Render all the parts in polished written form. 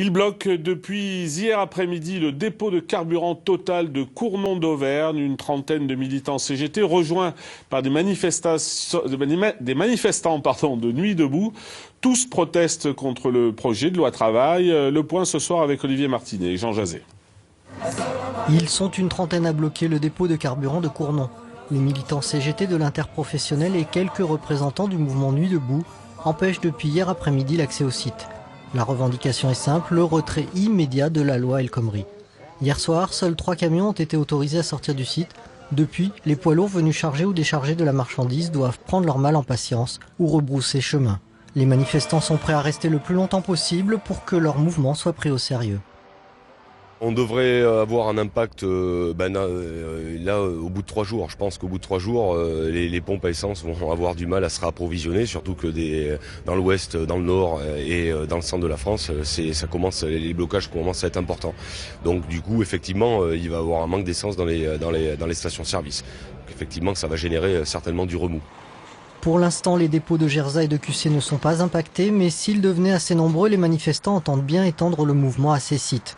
Il bloque depuis hier après-midi le dépôt de carburant Total de Cournon d'Auvergne. Une trentaine de militants CGT rejoints par des manifestants de Nuit debout. Tous protestent contre le projet de loi travail. Le point ce soir avec Olivier Martinet et Jean Jazet. Ils sont une trentaine à bloquer le dépôt de carburant de Cournon. Les militants CGT de l'interprofessionnel et quelques représentants du mouvement Nuit debout empêchent depuis hier après-midi l'accès au site. La revendication est simple, le retrait immédiat de la loi El Khomri. Hier soir, seuls 3 camions ont été autorisés à sortir du site. Depuis, les poids lourds venus charger ou décharger de la marchandise doivent prendre leur mal en patience ou rebrousser chemin. Les manifestants sont prêts à rester le plus longtemps possible pour que leur mouvement soit pris au sérieux. On devrait avoir un impact là au bout de 3 jours. Je pense qu'au bout de 3 jours, les pompes à essence vont avoir du mal à se réapprovisionner, surtout que dans l'ouest, dans le nord et dans le centre de la France, les blocages commencent à être importants. Donc du coup, effectivement, il va y avoir un manque d'essence dans les stations-service. Effectivement, ça va générer certainement du remous. Pour l'instant, les dépôts de Gerza et de QC ne sont pas impactés, mais s'ils devenaient assez nombreux, les manifestants entendent bien étendre le mouvement à ces sites.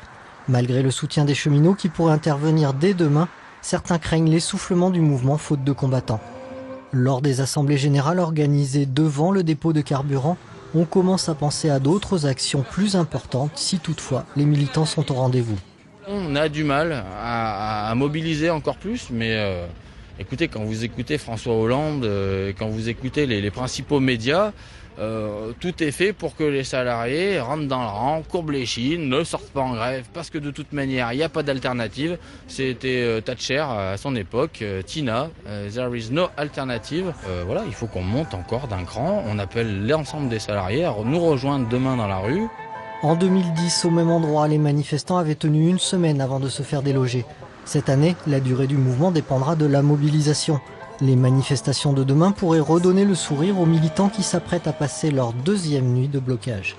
Malgré le soutien des cheminots qui pourraient intervenir dès demain, certains craignent l'essoufflement du mouvement faute de combattants. Lors des assemblées générales organisées devant le dépôt de carburant, on commence à penser à d'autres actions plus importantes si toutefois les militants sont au rendez-vous. On a du mal à mobiliser encore plus, mais écoutez, quand vous écoutez François Hollande, quand vous écoutez les principaux médias, tout est fait pour que les salariés rentrent dans le rang, courbent les chines, ne sortent pas en grève, parce que de toute manière, il n'y a pas d'alternative. C'était Thatcher à son époque, Tina, there is no alternative. Voilà, il faut qu'on monte encore d'un cran. On appelle l'ensemble des salariés à nous rejoindre demain dans la rue. En 2010, au même endroit, les manifestants avaient tenu une semaine avant de se faire déloger. Cette année, la durée du mouvement dépendra de la mobilisation. Les manifestations de demain pourraient redonner le sourire aux militants qui s'apprêtent à passer leur 2e nuit de blocage.